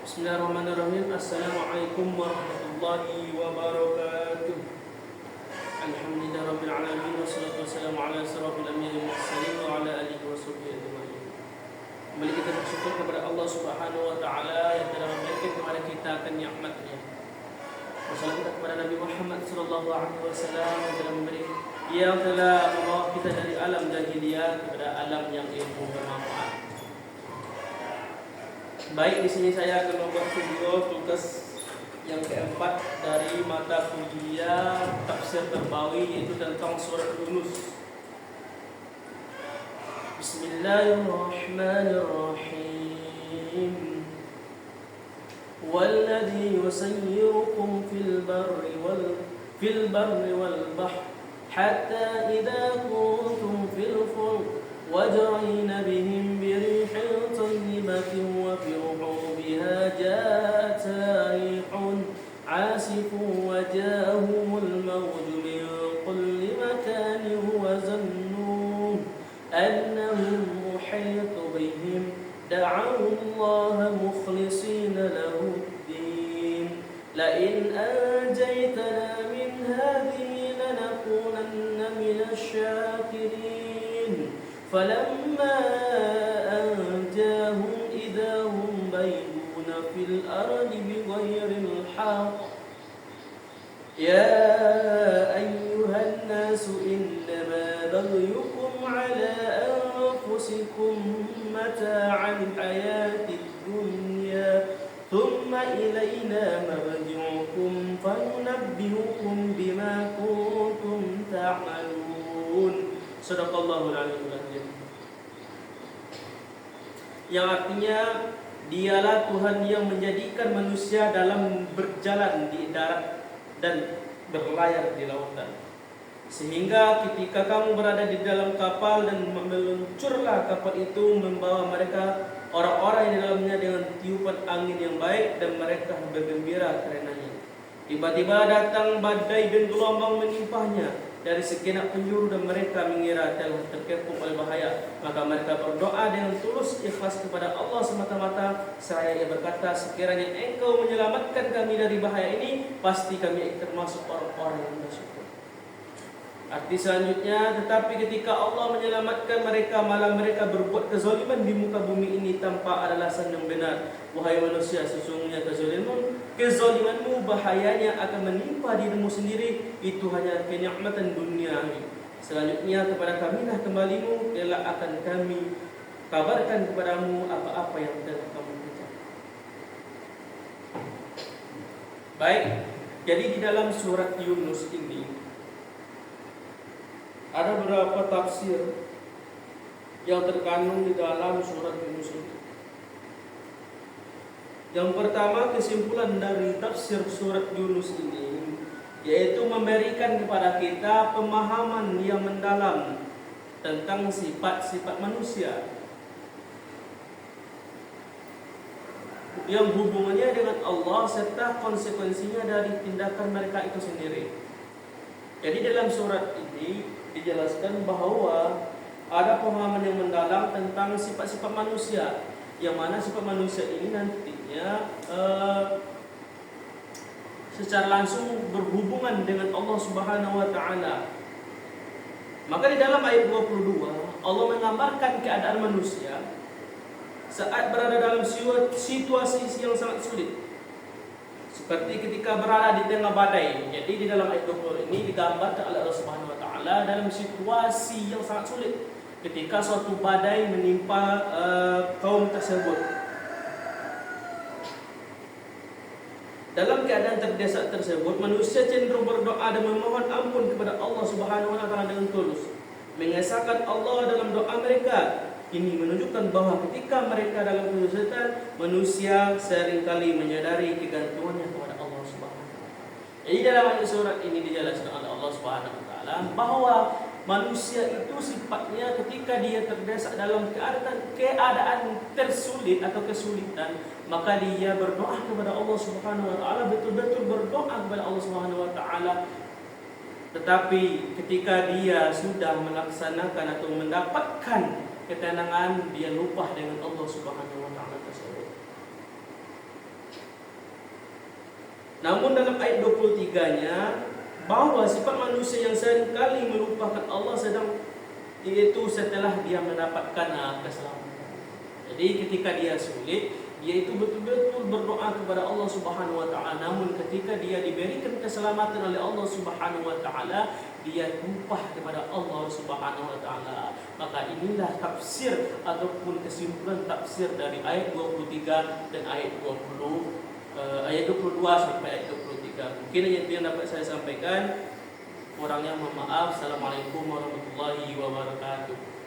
Bismillahirrahmanirrahim. Assalamualaikum warahmatullahi wabarakatuh. Alhamdulillahirabbil alamin wassalatu wassalamu ala asyrafil anbiya'i wal mursalin wa ala alihi washabbihi ajma'in. Kembali kita bersyukur kepada Allah Subhanahu wa taala yang telah memberikan kepada kita akan nikmat-Nya. Wassalatu kita kepada Nabi Muhammad sallallahu alaihi wasallam yang telah membawa kita dari alam jahiliyah kepada alam yang ilmu bermanfaat. Baik, di sini saya akan membuat video tugas yang keempat dari mata kuliah tafsir terbawi, yaitu tentang surat Yunus. Bismillahirrahmanirrahim. Walladzi yusayyirukum fil barri wal bahr hatta idza kuntum fil fulk وجرين بهم بريح طيبة وفرحوا بها جاءت ريح عاصف وجاءهم الموج من كل مكان وظنوا أنهم محيط بهم دعوا الله مخلصين له الدين لئن أنجيتنا من هذه لنكونن من الشاكرين فلما أنجاهم إذا هم بينون في الأرض بغير الحق يا أيها الناس إنما بغيكم على أنفسكم متاع الحياة الدنيا ثم إلينا مرجعكم فننبئكم بما كنتم تعملون. Sadaqallahul aliyyul azim. Yang artinya dialah Tuhan yang menjadikan manusia dalam berjalan di darat dan berlayar di lautan, sehingga ketika kamu berada di dalam kapal dan meluncurlah kapal itu membawa mereka orang-orang yang di dalamnya dengan tiupan angin yang baik dan mereka bergembira karenanya. Tiba-tiba datang badai dan gelombang menimpahnya dari segenap penjuru dan mereka mengira telah terkepung oleh bahaya. Maka mereka berdoa dengan tulus ikhlas kepada Allah semata-mata. Seraya ia berkata, sekiranya Engkau menyelamatkan kami dari bahaya ini, pasti kami termasuk orang-orang yang bersyukur. Arti selanjutnya, tetapi ketika Allah menyelamatkan mereka, malah mereka berbuat kezaliman di muka bumi ini tanpa ada alasan yang benar. Wahai manusia, sesungguhnya kezalimanmu bahayanya akan menimpa dirimu sendiri. Itu hanya kenikmatan dunia. Selanjutnya kepada kamilah kembalimu, kelak akan kami kabarkan kepadamu apa-apa yang telah kamu kerjakan. Baik, jadi di dalam surat Yunus ini ada beberapa tafsir yang terkandung di dalam surat Yunus ini. Yang pertama, kesimpulan dari tafsir surat Yunus ini yaitu memberikan kepada kita pemahaman yang mendalam tentang sifat-sifat manusia yang hubungannya dengan Allah serta konsekuensinya dari tindakan mereka itu sendiri. Jadi dalam surat ini dijelaskan bahwa ada pemahaman yang mendalam tentang sifat-sifat manusia, yang mana sifat manusia ini nantinya secara langsung berhubungan dengan Allah Subhanahu wa taala. Maka di dalam ayat 22 Allah menggambarkan keadaan manusia saat berada dalam situasi yang sangat sulit, seperti ketika berada di tengah badai. Jadi di dalam ayat 20 ini digambarkan oleh Allah Subhanahu wa taala dalam situasi yang sangat sulit ketika suatu badai menimpa kaum tersebut. Dalam keadaan terdesak tersebut, manusia cenderung berdoa dan memohon ampun kepada Allah Subhanahu wa taala dengan tulus, mengesahkan Allah dalam doa mereka. Ini menunjukkan bahwa ketika mereka dalam kesulitan, manusia seringkali menyadari kegantungannya kepada Allah Subhanahu wa taala. Jadi dalam ayat surat ini dijelaskan oleh Allah Subhanahu wa taala bahwa manusia itu sifatnya ketika dia terdesak dalam keadaan tersulit atau kesulitan, maka dia berdoa kepada Allah Subhanahu wa taala, betul-betul berdoa kepada Allah Subhanahu wa taala. Tetapi ketika dia sudah melaksanakan atau mendapatkan ketenangan, dia lupa dengan Allah Subhanahu wa taala tersebut. Namun dalam ayat 23-nya bahwa sifat manusia yang seringkali melupakan Allah yaitu setelah dia mendapatkan keselamatan. Jadi ketika dia sulit, dia itu betul-betul berdoa kepada Allah Subhanahu wa taala. Namun ketika dia diberikan keselamatan oleh Allah Subhanahu wa taala, dia lupa kepada Allah Subhanahu wa taala. Maka inilah tafsir ataupun kesimpulan tafsir dari ayat 23 dan ayat 22 sampai ayat 23. Mungkin itu yang dapat saya sampaikan. Kurangnya mohon maaf. Assalamualaikum warahmatullahi wabarakatuh.